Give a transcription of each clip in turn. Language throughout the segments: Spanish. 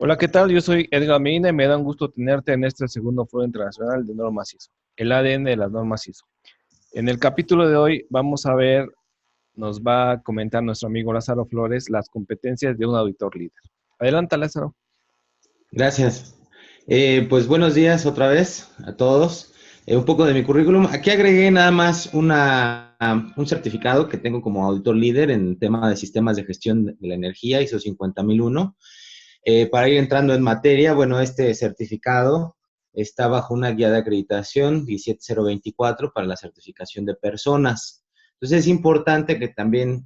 Hola, ¿qué tal? Yo soy Edgar Medina y me da un gusto tenerte en este segundo Foro Internacional de Normas ISO, el ADN de las normas ISO. En el capítulo de hoy vamos a ver, nos va a comentar nuestro amigo Lázaro Flores las competencias de un auditor líder. Adelante, Lázaro. Gracias. Pues buenos días otra vez a todos. Un poco de mi currículum. Aquí agregué nada más un certificado que tengo como auditor líder en tema de sistemas de gestión de la energía, ISO 50001. Para ir entrando en materia, bueno, este certificado está bajo una guía de acreditación 17024 para la certificación de personas. Entonces es importante que también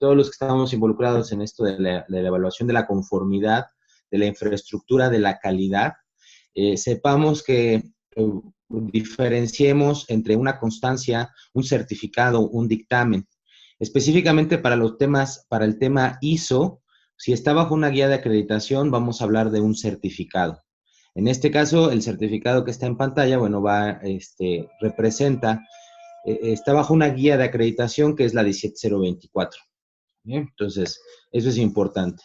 todos los que estamos involucrados en esto de la evaluación de la conformidad, de la infraestructura, de la calidad, sepamos que diferenciemos entre una constancia, un certificado, un dictamen. Específicamente para los temas, para el tema ISO, si está bajo una guía de acreditación, vamos a hablar de un certificado. En este caso, el certificado que está en pantalla, bueno, representa, está bajo una guía de acreditación que es la 17024. ¿Bien? Entonces, eso es importante.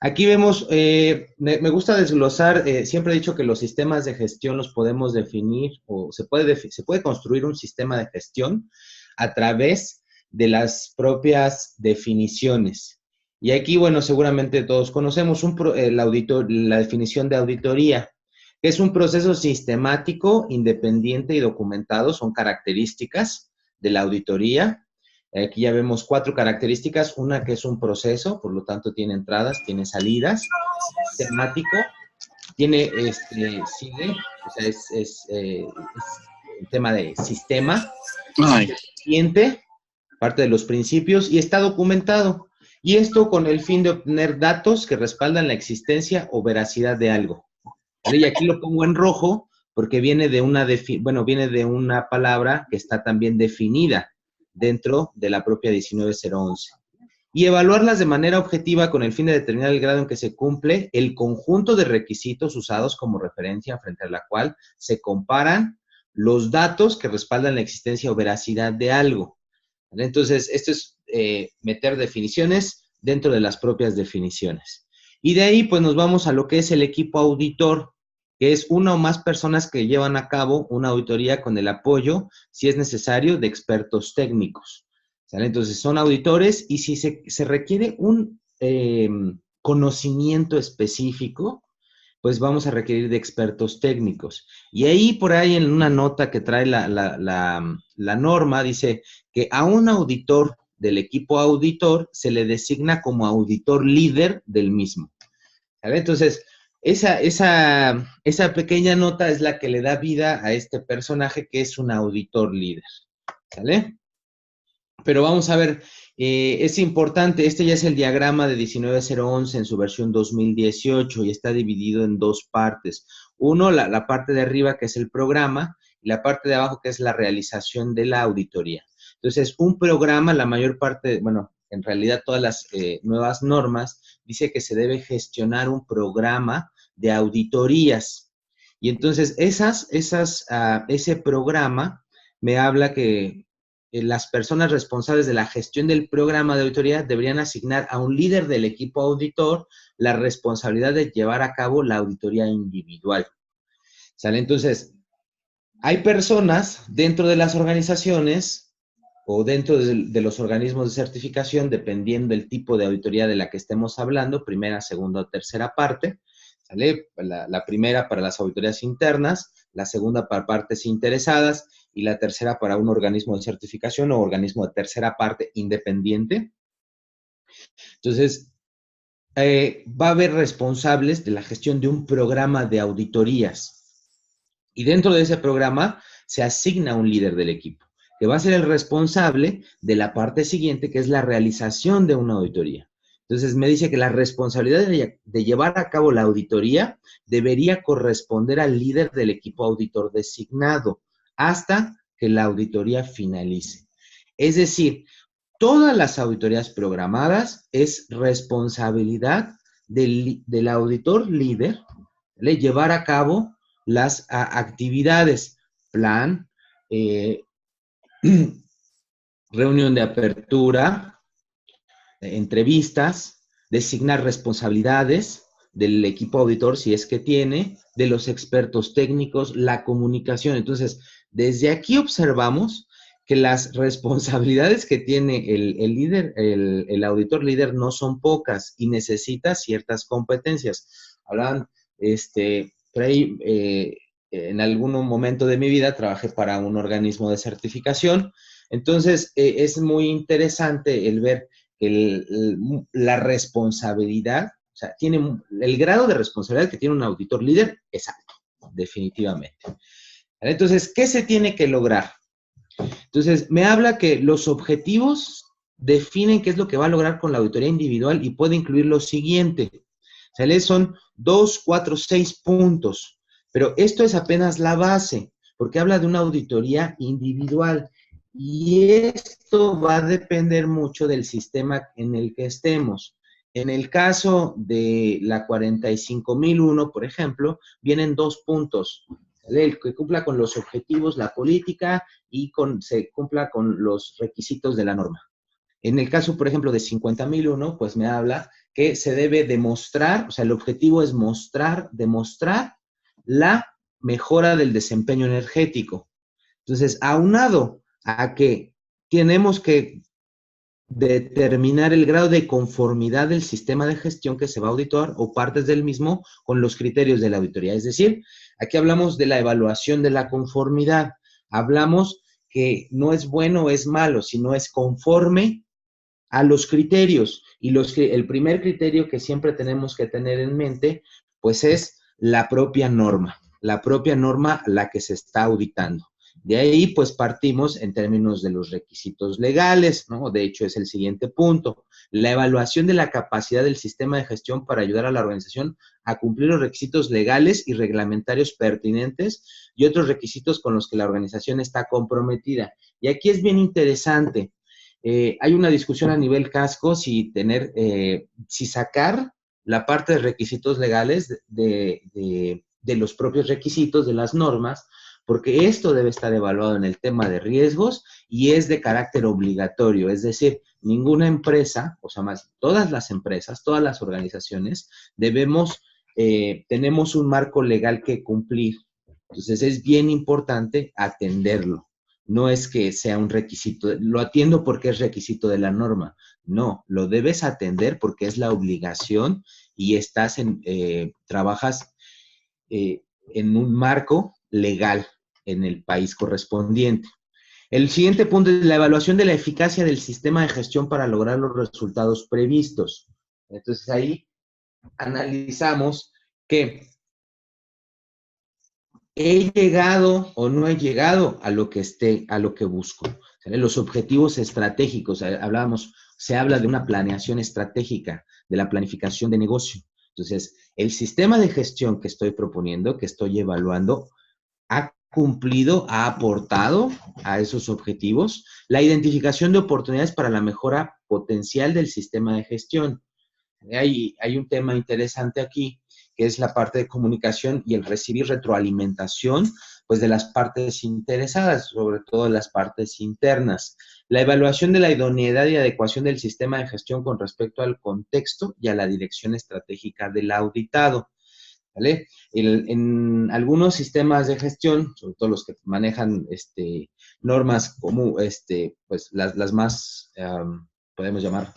Aquí vemos, me gusta desglosar, siempre he dicho que los sistemas de gestión los podemos definir o se puede construir un sistema de gestión a través de las propias definiciones. Y aquí, bueno, seguramente todos conocemos la definición de auditoría, que es un proceso sistemático, independiente y documentado, son características de la auditoría. Aquí ya vemos 4 características, una que es un proceso, por lo tanto tiene entradas, tiene salidas, sistemático, tiene, sigue, o sea, es un tema de sistema, Ay. independiente, parte de los principios, y está documentado. Y esto con el fin de obtener datos que respaldan la existencia o veracidad de algo. ¿Vale? Y aquí lo pongo en rojo porque viene de viene de una palabra que está también definida dentro de la propia 19011. Y evaluarlas de manera objetiva con el fin de determinar el grado en que se cumple el conjunto de requisitos usados como referencia frente a la cual se comparan los datos que respaldan la existencia o veracidad de algo. ¿Vale? Entonces, esto es meter definiciones dentro de las propias definiciones. Y de ahí, pues, nos vamos a lo que es el equipo auditor, que es una o más personas que llevan a cabo una auditoría con el apoyo, si es necesario, de expertos técnicos. ¿Sale? Entonces, son auditores y si se requiere un conocimiento específico, pues vamos a requerir de expertos técnicos. Y ahí, por ahí, en una nota que trae la norma, dice que a un auditor del equipo auditor se le designa como auditor líder del mismo. ¿Vale? Entonces, esa pequeña nota es la que le da vida a este personaje que es un auditor líder. ¿Sale? Pero vamos a ver, es importante, este ya es el diagrama de 19011 en su versión 2018 y está dividido en 2 partes. Uno, la parte de arriba que es el programa y la parte de abajo que es la realización de la auditoría. Entonces, un programa, la mayor parte, bueno, en realidad todas las nuevas normas, dice que se debe gestionar un programa de auditorías. Y entonces, ese programa me habla que las personas responsables de la gestión del programa de auditoría deberían asignar a un líder del equipo auditor la responsabilidad de llevar a cabo la auditoría individual. ¿Sale? Entonces, hay personas dentro de las organizaciones o dentro de los organismos de certificación, dependiendo del tipo de auditoría de la que estemos hablando, primera, segunda o tercera parte, ¿sale? La primera para las auditorías internas, la segunda para partes interesadas y la tercera para un organismo de certificación o organismo de tercera parte independiente. Entonces, va a haber responsables de la gestión de un programa de auditorías. Y dentro de ese programa se asigna un líder del equipo, que va a ser el responsable de la parte siguiente, que es la realización de una auditoría. Entonces me dice que la responsabilidad de llevar a cabo la auditoría debería corresponder al líder del equipo auditor designado hasta que la auditoría finalice. Es decir, todas las auditorías programadas es responsabilidad del auditor líder, ¿vale? Llevar a cabo las actividades, plan, reunión de apertura, entrevistas, designar responsabilidades, del equipo auditor, si es que tiene, de los expertos técnicos, la comunicación. Entonces, desde aquí observamos que las responsabilidades que tiene el líder, el auditor líder no son pocas y necesita ciertas competencias. Hablan, por ahí, en algún momento de mi vida trabajé para un organismo de certificación. Entonces, es muy interesante el ver que la responsabilidad, o sea, tiene el grado de responsabilidad que tiene un auditor líder es alto, definitivamente. Entonces, ¿qué se tiene que lograr? Entonces, me habla que los objetivos definen qué es lo que va a lograr con la auditoría individual y puede incluir lo siguiente. O sea, son 2, 4, 6 puntos, pero esto es apenas la base, porque habla de una auditoría individual. Y esto va a depender mucho del sistema en el que estemos. En el caso de la 45001, por ejemplo, vienen 2 puntos. El que cumpla con los objetivos, la política y se cumpla con los requisitos de la norma. En el caso, por ejemplo, de 50.001, pues me habla que se debe demostrar, o sea, el objetivo es demostrar la mejora del desempeño energético. Entonces, aunado a que tenemos que determinar el grado de conformidad del sistema de gestión que se va a auditar o partes del mismo con los criterios de la auditoría. Es decir, aquí hablamos de la evaluación de la conformidad. Hablamos que no es bueno o es malo, sino es conforme a los criterios. Y el primer criterio que siempre tenemos que tener en mente, pues es la propia norma la que se está auditando. De ahí, pues partimos en términos de los requisitos legales, ¿no? De hecho, es el siguiente punto. La evaluación de la capacidad del sistema de gestión para ayudar a la organización a cumplir los requisitos legales y reglamentarios pertinentes y otros requisitos con los que la organización está comprometida. Y aquí es bien interesante. Hay una discusión a nivel casco si sacar la parte de requisitos legales de los propios requisitos de las normas, porque esto debe estar evaluado en el tema de riesgos y es de carácter obligatorio, es decir, ninguna empresa, o sea, más todas las empresas, todas las organizaciones, tenemos un marco legal que cumplir. Entonces, es bien importante atenderlo. No es que sea un requisito, lo atiendo porque es requisito de la norma. No, lo debes atender porque es la obligación y trabajas en un marco legal en el país correspondiente. El siguiente punto es la evaluación de la eficacia del sistema de gestión para lograr los resultados previstos. Entonces ahí analizamos que he llegado o no he llegado a lo que busco. ¿Sale? Los objetivos estratégicos, se habla de una planeación estratégica, de la planificación de negocio. Entonces, el sistema de gestión que estoy proponiendo, que estoy evaluando, ha cumplido, ha aportado a esos objetivos. La identificación de oportunidades para la mejora potencial del sistema de gestión. Hay un tema interesante aquí, que es la parte de comunicación y el recibir retroalimentación, pues de las partes interesadas, sobre todo las partes internas. La evaluación de la idoneidad y adecuación del sistema de gestión con respecto al contexto y a la dirección estratégica del auditado. ¿Vale? En algunos sistemas de gestión, sobre todo los que manejan normas como pues las más, podemos llamar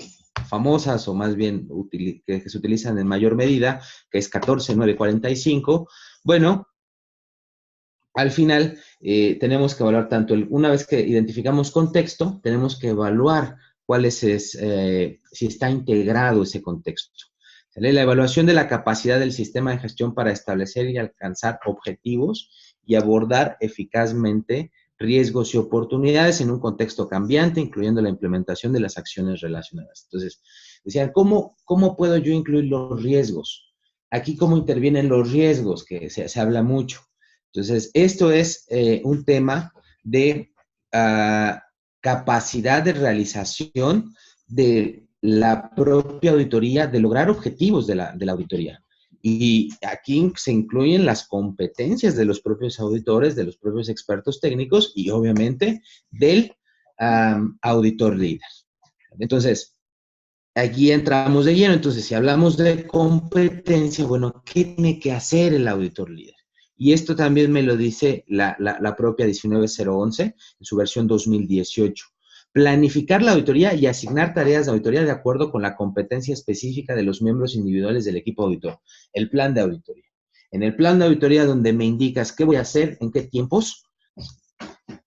famosas o más bien que se utilizan en mayor medida, que es 14945, bueno, al final tenemos que evaluar tanto, una vez que identificamos contexto, tenemos que evaluar si está integrado ese contexto. ¿Sale? La evaluación de la capacidad del sistema de gestión para establecer y alcanzar objetivos y abordar eficazmente riesgos y oportunidades en un contexto cambiante, incluyendo la implementación de las acciones relacionadas. Entonces, decían, ¿cómo puedo yo incluir los riesgos? Aquí, ¿cómo intervienen los riesgos? Que se habla mucho. Entonces, esto es un tema de capacidad de realización de la propia auditoría, de lograr objetivos de la auditoría. Y aquí se incluyen las competencias de los propios auditores, de los propios expertos técnicos y obviamente del auditor líder. Entonces, aquí entramos de lleno. Entonces, si hablamos de competencia, bueno, ¿qué tiene que hacer el auditor líder? Y esto también me lo dice la propia 19011 en su versión 2018. Planificar la auditoría y asignar tareas de auditoría de acuerdo con la competencia específica de los miembros individuales del equipo auditor. El plan de auditoría. En el plan de auditoría donde me indicas qué voy a hacer, en qué tiempos,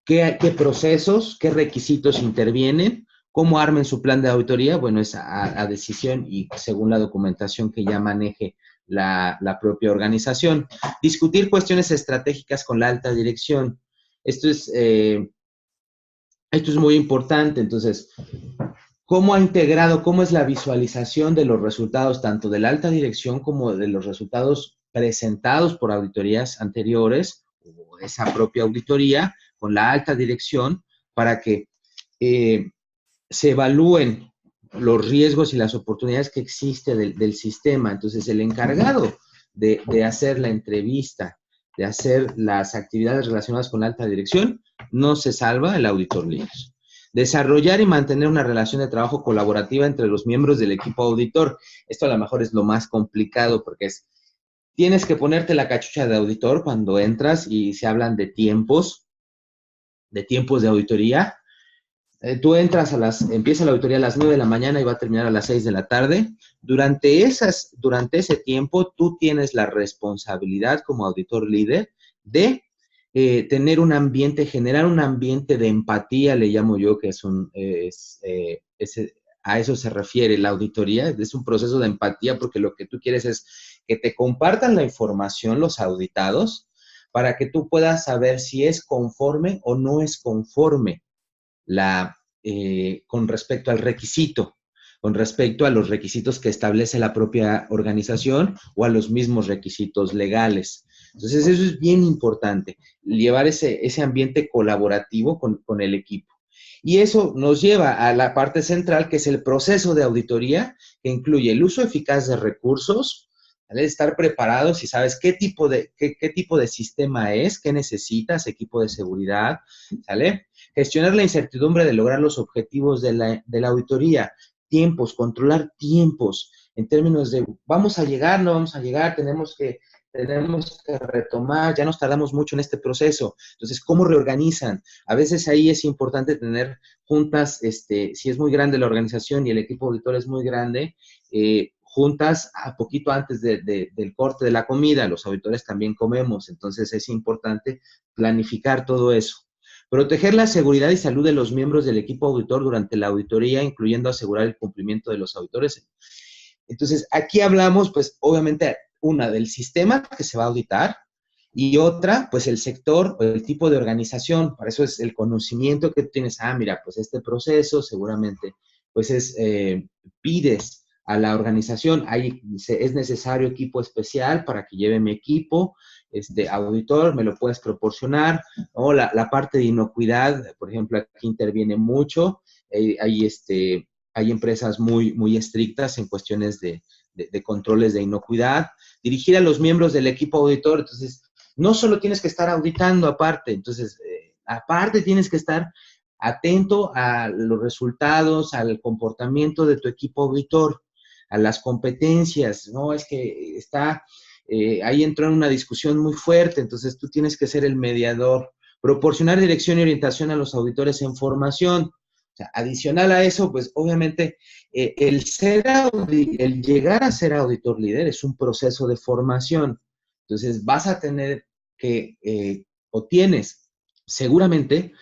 qué procesos, qué requisitos intervienen, cómo armen su plan de auditoría, bueno, es a decisión y según la documentación que ya maneje la propia organización. Discutir cuestiones estratégicas con la alta dirección. Esto es muy importante. Entonces, ¿cómo ha integrado, cómo es la visualización de los resultados tanto de la alta dirección como de los resultados presentados por auditorías anteriores o esa propia auditoría con la alta dirección para que se evalúen los riesgos y las oportunidades que existe del sistema? Entonces, el encargado de hacer la entrevista, de hacer las actividades relacionadas con la alta dirección, no se salva el auditor líder. Desarrollar y mantener una relación de trabajo colaborativa entre los miembros del equipo auditor. Esto a lo mejor es lo más complicado porque tienes que ponerte la cachucha de auditor cuando entras y se hablan de tiempos de auditoría. Tú entras empieza la auditoría a las 9 de la mañana y va a terminar a las 6 de la tarde. Durante ese tiempo, tú tienes la responsabilidad como auditor líder de generar un ambiente de empatía, le llamo yo, que a eso se refiere la auditoría. Es un proceso de empatía porque lo que tú quieres es que te compartan la información los auditados para que tú puedas saber si es conforme o no es conforme con respecto al requisito, con respecto a los requisitos que establece la propia organización o a los mismos requisitos legales. Entonces, eso es bien importante, llevar ese ambiente colaborativo con el equipo. Y eso nos lleva a la parte central, que es el proceso de auditoría, que incluye el uso eficaz de recursos, ¿vale? Estar preparados y sabes qué tipo de sistema es, qué necesitas, equipo de seguridad, ¿sale? Gestionar la incertidumbre de lograr los objetivos de la auditoría, tiempos, controlar tiempos, en términos de vamos a llegar, no vamos a llegar, tenemos que retomar, ya nos tardamos mucho en este proceso. Entonces, ¿cómo reorganizan? A veces ahí es importante tener juntas, si es muy grande la organización y el equipo auditor es muy grande, juntas a poquito antes del corte de la comida. Los auditores también comemos, entonces es importante planificar todo eso. Proteger la seguridad y salud de los miembros del equipo auditor durante la auditoría, incluyendo asegurar el cumplimiento de los auditores. Entonces, aquí hablamos, pues, obviamente, una del sistema que se va a auditar y otra, pues, el sector o el tipo de organización. Para eso es el conocimiento que tienes. Mira, pues, este proceso seguramente, pues, pides a la organización, es necesario equipo especial para que lleve mi equipo, auditor, me lo puedes proporcionar, o la parte de inocuidad, por ejemplo, aquí interviene mucho, hay empresas muy, muy estrictas en cuestiones de controles de inocuidad. Dirigir a los miembros del equipo auditor, entonces, no solo tienes que estar auditando aparte, entonces, aparte tienes que estar atento a los resultados, al comportamiento de tu equipo auditor, a las competencias, ¿no? Es que ahí entró en una discusión muy fuerte, entonces tú tienes que ser el mediador, proporcionar dirección y orientación a los auditores en formación. O sea, adicional a eso, pues obviamente el llegar a ser auditor líder es un proceso de formación. Entonces vas a tener o tienes seguramente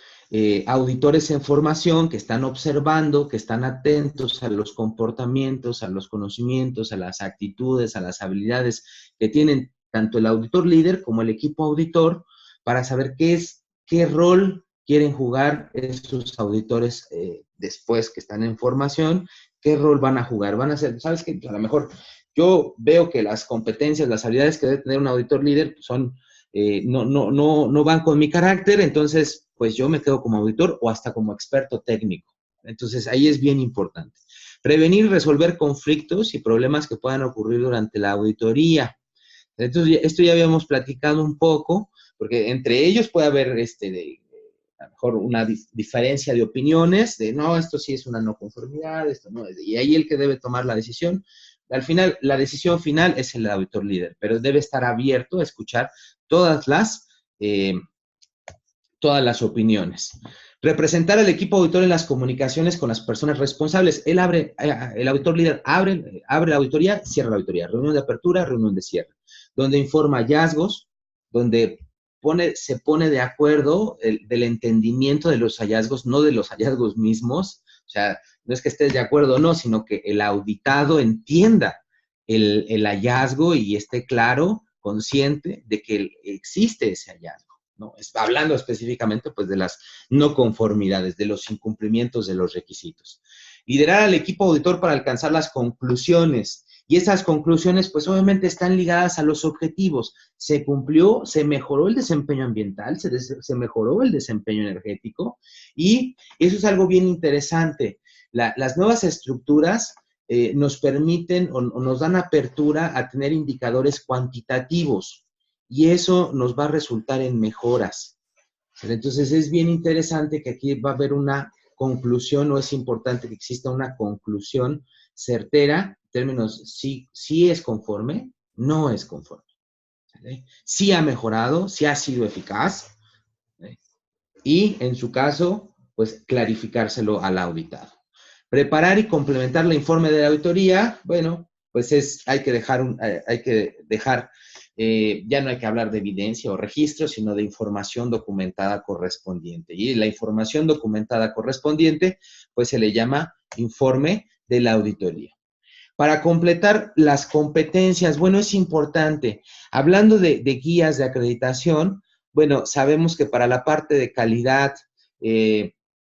auditores en formación que están observando, que están atentos a los comportamientos, a los conocimientos, a las actitudes, a las habilidades que tienen tanto el auditor líder como el equipo auditor para saber qué rol quieren jugar esos auditores después que están en formación, qué rol van a jugar. Van a ser, ¿sabes qué? A lo mejor yo veo que las competencias, las habilidades que debe tener un auditor líder son no van con mi carácter, entonces pues yo me quedo como auditor o hasta como experto técnico. Entonces ahí es bien importante. Prevenir y resolver conflictos y problemas que puedan ocurrir durante la auditoría. Entonces esto ya habíamos platicado un poco, porque entre ellos puede haber a lo mejor una diferencia de opiniones, de no, esto sí es una no conformidad, esto no es, y ahí el que debe tomar la decisión. Al final, la decisión final es el auditor líder, pero debe estar abierto a escuchar todas las opiniones. Representar al equipo auditor en las comunicaciones con las personas responsables. El auditor líder abre la auditoría, cierra la auditoría. Reunión de apertura, reunión de cierre. Donde informa hallazgos, donde se pone de acuerdo del entendimiento de los hallazgos, no de los hallazgos mismos. O sea, no es que estés de acuerdo o no, sino que el auditado entienda el hallazgo y esté claro, consciente de que existe ese hallazgo, ¿no? Hablando específicamente pues de las no conformidades, de los incumplimientos de los requisitos. Liderar al equipo auditor para alcanzar las conclusiones. Y esas conclusiones, pues obviamente están ligadas a los objetivos. Se cumplió, se mejoró el desempeño ambiental, se mejoró el desempeño energético, y eso es algo bien interesante. Las nuevas estructuras nos permiten o nos dan apertura a tener indicadores cuantitativos, y eso nos va a resultar en mejoras. Entonces es bien interesante que aquí va a haber una conclusión, o es importante que exista una conclusión certera, en términos si es conforme, no es conforme. ¿Sale? Si ha mejorado, si ha sido eficaz, ¿sale? Y en su caso, pues clarificárselo al auditado. Preparar y complementar el informe de la auditoría, bueno, pues hay que dejar, ya no hay que hablar de evidencia o registro, sino de información documentada correspondiente. Y la información documentada correspondiente, pues se le llama informe de la auditoría. Para completar las competencias, bueno, es importante, hablando de guías de acreditación, bueno, sabemos que para la parte de calidad,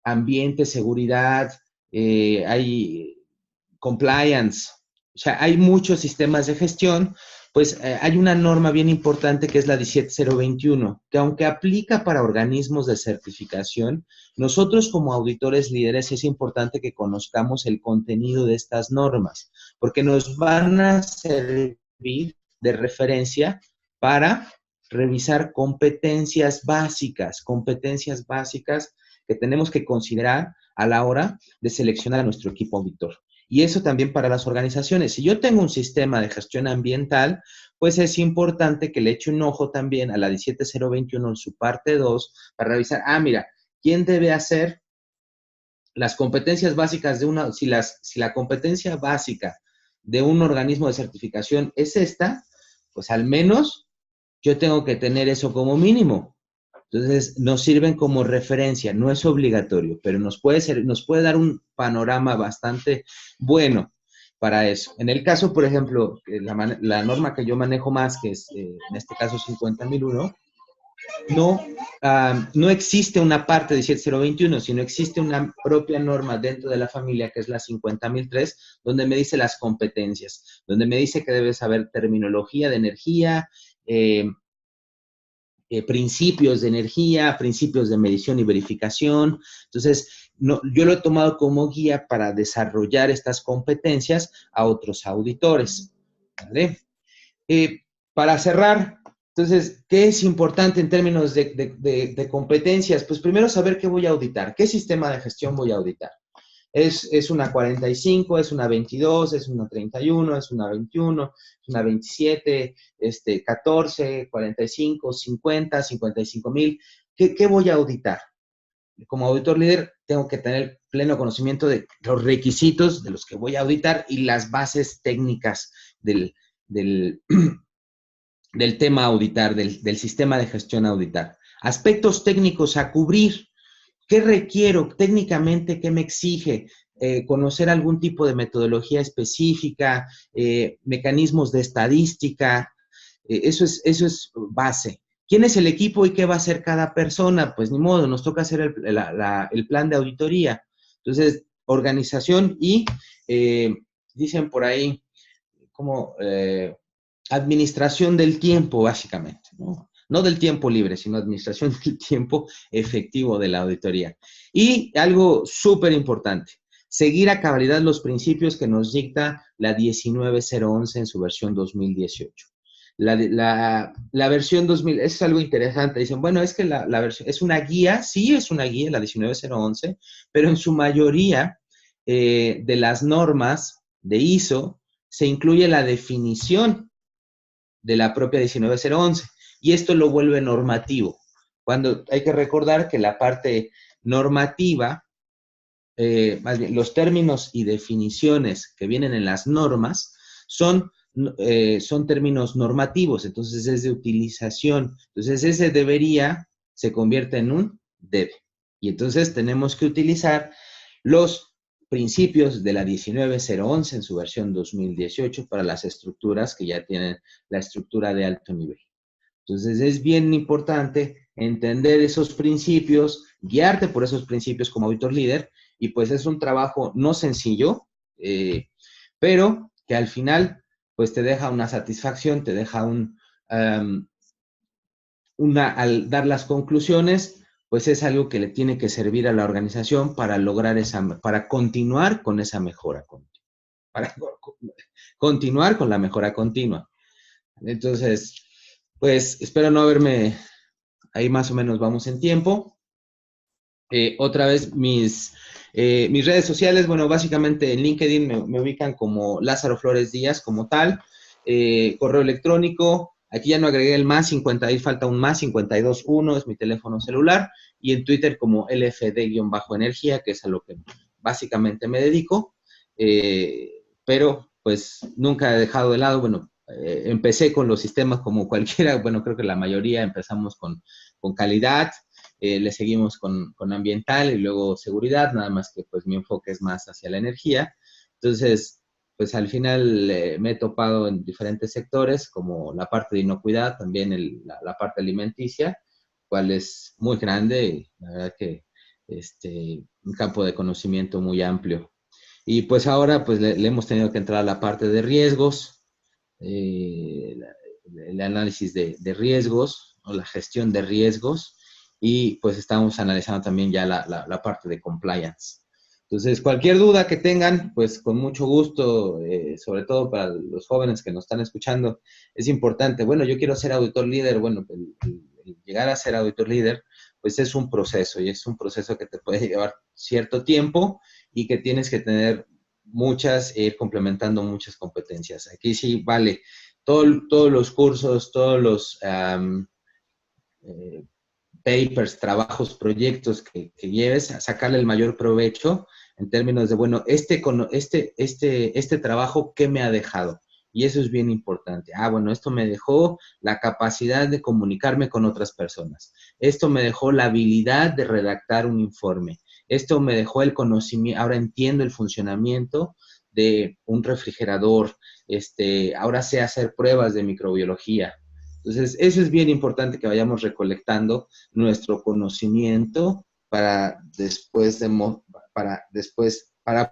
ambiente, seguridad, hay compliance, o sea, hay muchos sistemas de gestión, pues hay una norma bien importante que es la 17021, que aunque aplica para organismos de certificación, nosotros como auditores líderes es importante que conozcamos el contenido de estas normas, porque nos van a servir de referencia para revisar competencias básicas que tenemos que considerar a la hora de seleccionar a nuestro equipo auditor. Y eso también para las organizaciones. Si yo tengo un sistema de gestión ambiental, pues es importante que le eche un ojo también a la 17021 en su parte 2 para revisar, mira, ¿quién debe hacer las competencias básicas de una? Si la competencia básica de un organismo de certificación es esta, pues al menos yo tengo que tener eso como mínimo. Entonces, nos sirven como referencia, no es obligatorio, pero nos puede dar un panorama bastante bueno para eso. En el caso, por ejemplo, la norma que yo manejo más, que es en este caso 50001, no existe una parte de 17021, sino existe una propia norma dentro de la familia, que es la 50003, donde me dice las competencias, donde me dice que debe saber terminología de energía, principios de energía, principios de medición y verificación. Entonces, yo lo he tomado como guía para desarrollar estas competencias a otros auditores. ¿Vale? Para cerrar, entonces, ¿qué es importante en términos de competencias? Pues primero saber qué voy a auditar, qué sistema de gestión voy a auditar. Es una 45, es una 22, es una 31, es una 21, es una 27, 14, 45, 50, 55,000. ¿Qué voy a auditar? Como auditor líder, tengo que tener pleno conocimiento de los requisitos de los que voy a auditar y las bases técnicas del tema a auditar, del sistema de gestión a auditar. Aspectos técnicos a cubrir. ¿Qué requiero técnicamente? ¿Qué me exige? Conocer algún tipo de metodología específica, mecanismos de estadística, eso es base. ¿Quién es el equipo y qué va a hacer cada persona? Pues ni modo, nos toca hacer el plan de auditoría. Entonces, organización y, dicen por ahí, como administración del tiempo, básicamente, ¿no? No del tiempo libre, sino administración del tiempo efectivo de la auditoría. Y algo súper importante, seguir a cabalidad los principios que nos dicta la 19011 en su versión 2018. La versión 2000, es algo interesante, dicen, bueno, es que la versión es una guía, sí es una guía, la 19011, pero en su mayoría de las normas de ISO se incluye la definición de la propia 19011 y esto lo vuelve normativo. Cuando hay que recordar que la parte normativa, más bien, los términos y definiciones que vienen en las normas son términos normativos, entonces es de utilización. Entonces ese debería se convierte en un debe. Y entonces tenemos que utilizar los principios de la 19011 en su versión 2018 para las estructuras que ya tienen la estructura de alto nivel. Entonces es bien importante entender esos principios, guiarte por esos principios como auditor líder, y pues es un trabajo no sencillo, pero que al final pues te deja una satisfacción, te deja al dar las conclusiones, pues es algo que le tiene que servir a la organización para lograr para continuar con esa mejora continua, para continuar con la mejora continua. Entonces, pues espero no haberme, ahí más o menos vamos en tiempo. Otra vez mis redes sociales, bueno, básicamente en LinkedIn me ubican como Lázaro Flores Díaz como tal, correo electrónico, aquí ya no agregué el más 50, ahí falta un más 521, es mi teléfono celular, y en Twitter como LFD-energía, que es a lo que básicamente me dedico, pero pues nunca he dejado de lado, bueno, empecé con los sistemas como cualquiera, bueno, creo que la mayoría empezamos con calidad, le seguimos con ambiental y luego seguridad, nada más que pues mi enfoque es más hacia la energía. Entonces, pues al final me he topado en diferentes sectores, como la parte de inocuidad, también la parte alimenticia, cual es muy grande y la verdad que un campo de conocimiento muy amplio. Y pues ahora pues le hemos tenido que entrar a la parte de riesgos, el análisis de riesgos o la gestión de riesgos, y pues estamos analizando también ya la parte de compliance. Entonces, cualquier duda que tengan, pues con mucho gusto, sobre todo para los jóvenes que nos están escuchando, es importante. Bueno, yo quiero ser auditor líder, bueno, el llegar a ser auditor líder, pues es un proceso y es un proceso que te puede llevar cierto tiempo y que tienes que tener ir complementando muchas competencias. Aquí sí vale todos los cursos, todos los papers, trabajos, proyectos que lleves, a sacarle el mayor provecho en términos de, bueno, este trabajo, ¿qué me ha dejado? Y eso es bien importante. Bueno, esto me dejó la capacidad de comunicarme con otras personas. Esto me dejó la habilidad de redactar un informe. Esto me dejó el conocimiento, ahora entiendo el funcionamiento de un refrigerador. Ahora sé hacer pruebas de microbiología. Entonces, eso es bien importante que vayamos recolectando nuestro conocimiento para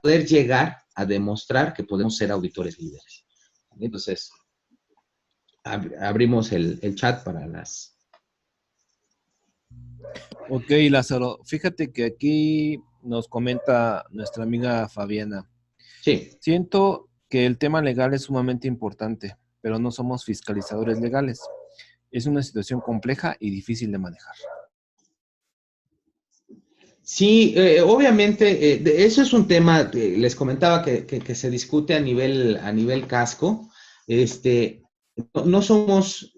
poder llegar a demostrar que podemos ser auditores líderes. Entonces, abrimos el chat para las... Ok, Lázaro, fíjate que aquí nos comenta nuestra amiga Fabiana. Sí. Siento que el tema legal es sumamente importante, pero no somos fiscalizadores legales. Es una situación compleja y difícil de manejar. Sí, obviamente, eso es un tema, les comentaba que se discute a nivel casco. No somos,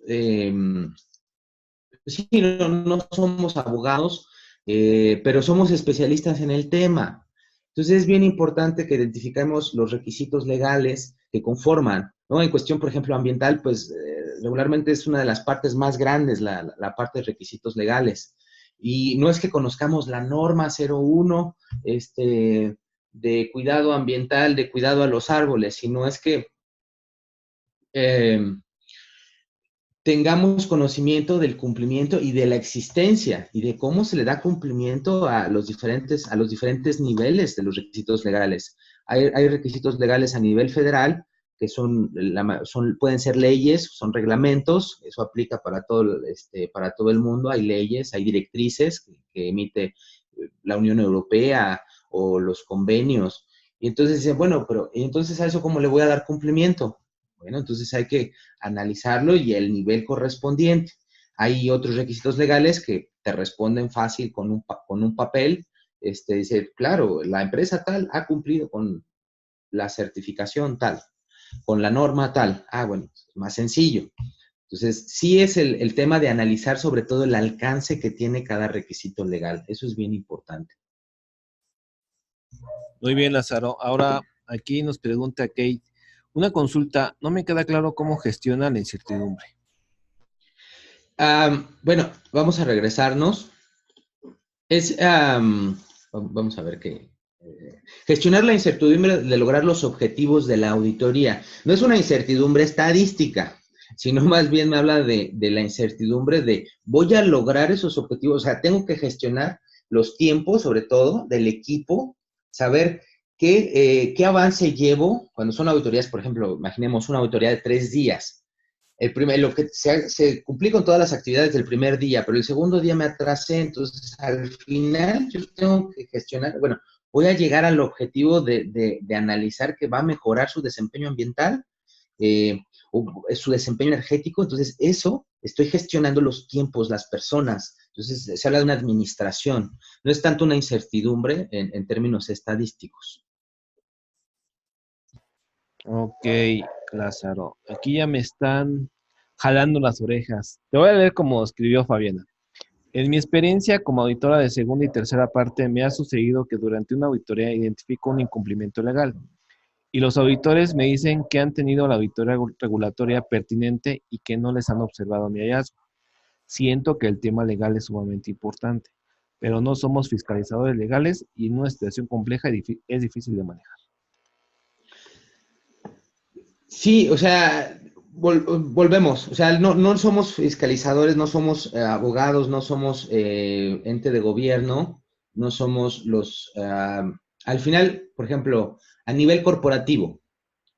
sí, no somos abogados, pero somos especialistas en el tema. Entonces es bien importante que identifiquemos los requisitos legales que conforman, ¿no? En cuestión, por ejemplo, ambiental, pues regularmente es una de las partes más grandes, la parte de requisitos legales. Y no es que conozcamos la norma 01 de cuidado ambiental, de cuidado a los árboles, sino es que eh, tengamos conocimiento del cumplimiento y de la existencia y de cómo se le da cumplimiento a los diferentes niveles de los requisitos legales. Hay requisitos legales a nivel federal que pueden ser leyes, son reglamentos, eso aplica para todo el mundo, hay leyes, hay directrices que emite la Unión Europea o los convenios. Y entonces dicen, bueno, pero entonces a eso ¿cómo le voy a dar cumplimiento? Bueno, entonces hay que analizarlo y el nivel correspondiente. Hay otros requisitos legales que te responden fácil con un papel. Dice, claro, la empresa tal ha cumplido con la certificación tal, con la norma tal. Ah, bueno, más sencillo. Entonces, sí es el tema de analizar sobre todo el alcance que tiene cada requisito legal. Eso es bien importante. Muy bien, Lázaro. Ahora aquí nos pregunta Kate, una consulta, no me queda claro cómo gestiona la incertidumbre. Bueno, vamos a regresarnos. Vamos a ver qué. Gestionar la incertidumbre de lograr los objetivos de la auditoría. No es una incertidumbre estadística, sino más bien me habla de la incertidumbre de voy a lograr esos objetivos. O sea, tengo que gestionar los tiempos, sobre todo, del equipo, saber qué avance llevo cuando son auditorías, por ejemplo, imaginemos una auditoría de 3 días. Lo que se cumplí con todas las actividades del primer día, pero el segundo día me atrasé, entonces al final yo tengo que gestionar, bueno, voy a llegar al objetivo de analizar que va a mejorar su desempeño ambiental, o su desempeño energético, entonces eso, estoy gestionando los tiempos, las personas, entonces se habla de una administración, no es tanto una incertidumbre en términos estadísticos. Ok, Lázaro, aquí ya me están jalando las orejas. Te voy a leer como escribió Fabiana. En mi experiencia como auditora de segunda y tercera parte, me ha sucedido que durante una auditoría identifico un incumplimiento legal y los auditores me dicen que han tenido la auditoría regulatoria pertinente y que no les han observado mi hallazgo. Siento que el tema legal es sumamente importante, pero no somos fiscalizadores legales y en una situación compleja es difícil de manejar. Sí, o sea, volvemos, o sea, no somos fiscalizadores, no somos abogados, no somos ente de gobierno, no somos al final, por ejemplo, a nivel corporativo,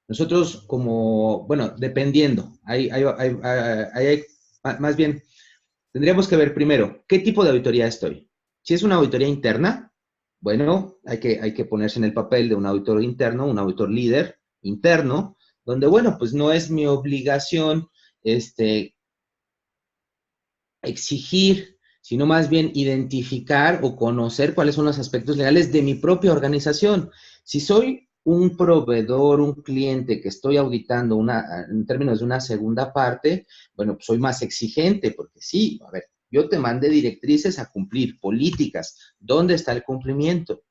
nosotros como, bueno, dependiendo, más bien, tendríamos que ver primero, ¿qué tipo de auditoría estoy? Si es una auditoría interna, bueno, hay que ponerse en el papel de un auditor interno, un auditor líder interno, donde, bueno, pues no es mi obligación exigir, sino más bien identificar o conocer cuáles son los aspectos legales de mi propia organización. Si soy un proveedor, un cliente que estoy auditando en términos de una segunda parte, bueno, pues soy más exigente, porque sí, a ver, yo te mandé directrices a cumplir, políticas, ¿dónde está el cumplimiento?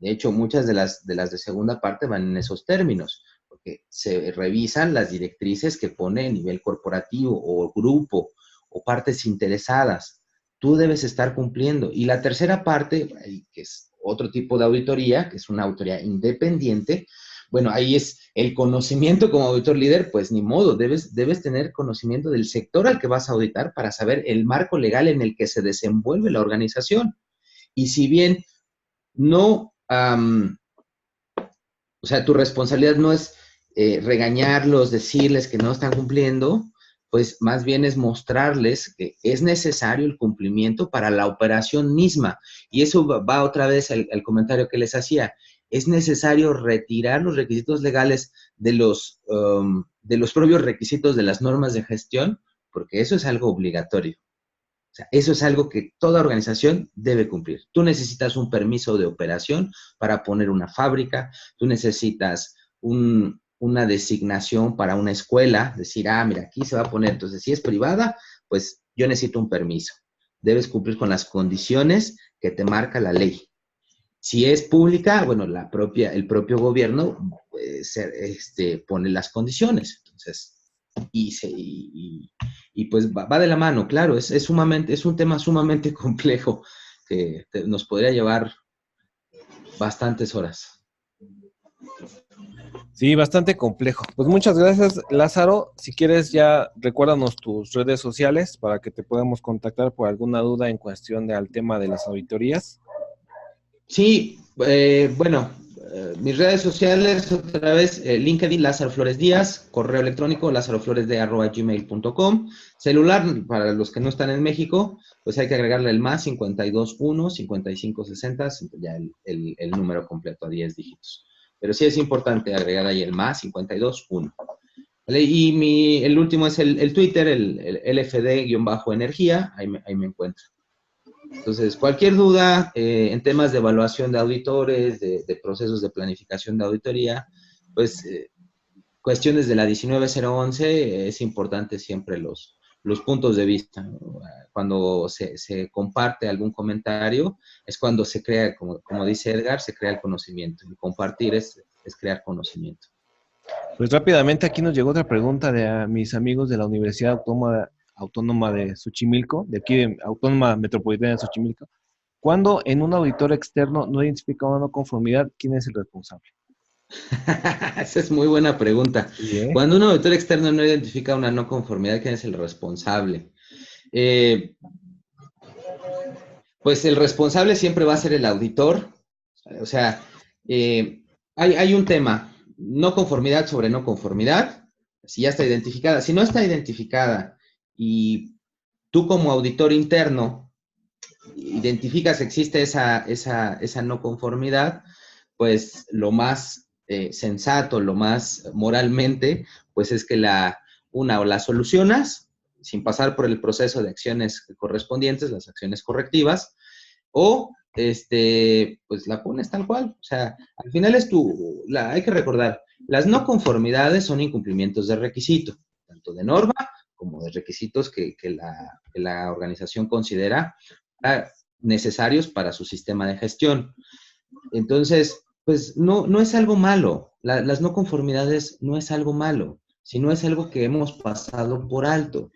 De hecho, muchas de las de segunda parte van en esos términos, porque se revisan las directrices que pone a nivel corporativo o grupo o partes interesadas. Tú debes estar cumpliendo. Y la tercera parte, que es otro tipo de auditoría, que es una auditoría independiente, bueno, ahí es el conocimiento como auditor líder, pues ni modo, debes tener conocimiento del sector al que vas a auditar para saber el marco legal en el que se desenvuelve la organización. Y si bien no, o sea, tu responsabilidad no es regañarlos, decirles que no están cumpliendo, pues más bien es mostrarles que es necesario el cumplimiento para la operación misma. Y eso va otra vez al comentario que les hacía. Es necesario retirar los requisitos legales de los propios requisitos de las normas de gestión, porque eso es algo obligatorio. O sea, eso es algo que toda organización debe cumplir. Tú necesitas un permiso de operación para poner una fábrica, tú necesitas una designación para una escuela, decir, mira, aquí se va a poner, entonces si es privada, pues yo necesito un permiso. Debes cumplir con las condiciones que te marca la ley. Si es pública, bueno, el propio gobierno pone las condiciones. Entonces, y pues va de la mano, claro, es un tema sumamente complejo que nos podría llevar bastantes horas. Sí, bastante complejo. Pues muchas gracias, Lázaro. Si quieres, ya recuérdanos tus redes sociales para que te podamos contactar por alguna duda en cuestión del tema de las auditorías. Sí, bueno, mis redes sociales, otra vez, LinkedIn, Lázaro Flores Díaz, correo electrónico, lazarofloresd@gmail.com, celular, para los que no están en México, pues hay que agregarle el más 521 5560, ya el número completo a 10 dígitos. Pero sí es importante agregar ahí el más 521. ¿Vale? Y el último es el Twitter, el LFD-energía, ahí me encuentro. Entonces, cualquier duda en temas de evaluación de auditores, de procesos de planificación de auditoría, pues cuestiones de la 19011, es importante siempre los puntos de vista, ¿no? Cuando se comparte algún comentario, es cuando se crea, como dice Edgar, se crea el conocimiento. Y compartir es crear conocimiento. Pues rápidamente aquí nos llegó otra pregunta de mis amigos de la Universidad Autónoma de Xochimilco, de aquí de Autónoma Metropolitana de Xochimilco. Cuando en un auditor externo no identifica una no conformidad, ¿quién es el responsable? Esa es muy buena pregunta. Sí, ¿eh? Cuando un auditor externo no identifica una no conformidad, ¿quién es el responsable? Pues el responsable siempre va a ser el auditor. O sea, hay un tema, no conformidad sobre no conformidad, si ya está identificada. Si no está identificada y tú como auditor interno identificas que existe esa no conformidad, pues lo más sensato, lo más moralmente, pues es que o la solucionas sin pasar por el proceso de acciones correspondientes, las acciones correctivas, o pues la pones tal cual. O sea, al final hay que recordar, las no conformidades son incumplimientos de requisito, tanto de norma como de requisitos que la organización considera necesarios para su sistema de gestión. Entonces, pues no es algo malo. Las no conformidades no es algo malo, sino es algo que hemos pasado por alto.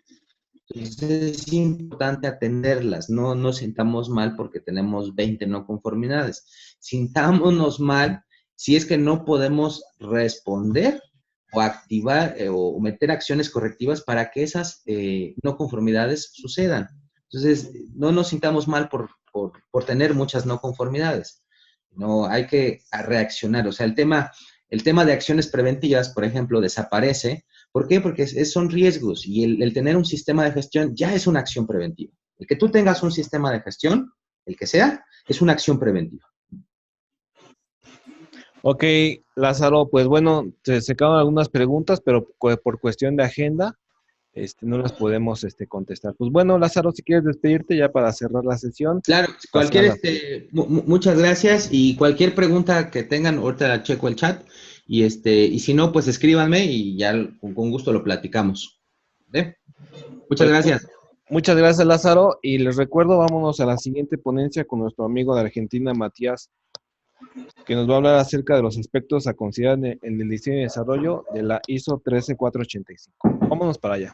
Entonces es importante atenderlas, no nos sintamos mal porque tenemos 20 no conformidades. Sintámonos mal si es que no podemos responder o activar o meter acciones correctivas para que esas no conformidades sucedan. Entonces, no nos sintamos mal por tener muchas no conformidades. No, hay que reaccionar. O sea, el tema de acciones preventivas, por ejemplo, desaparece. ¿Por qué? Porque son riesgos y el tener un sistema de gestión ya es una acción preventiva. El que tú tengas un sistema de gestión, el que sea, es una acción preventiva. Ok, Lázaro, pues bueno, se quedaron algunas preguntas, pero por cuestión de agenda, no las podemos contestar. Pues bueno, Lázaro, si quieres despedirte ya para cerrar la sesión, Claro, pasar a la... muchas gracias y cualquier pregunta que tengan, ahorita checo el chat y si no, pues escríbanme y ya con gusto lo platicamos. ¿Vale? Muchas Pues gracias. muchas gracias, Lázaro, y les recuerdo, vámonos a la siguiente ponencia con nuestro amigo de Argentina, Matías, que nos va a hablar acerca de los aspectos a considerar en el diseño y desarrollo de la ISO 13485. Vámonos para allá.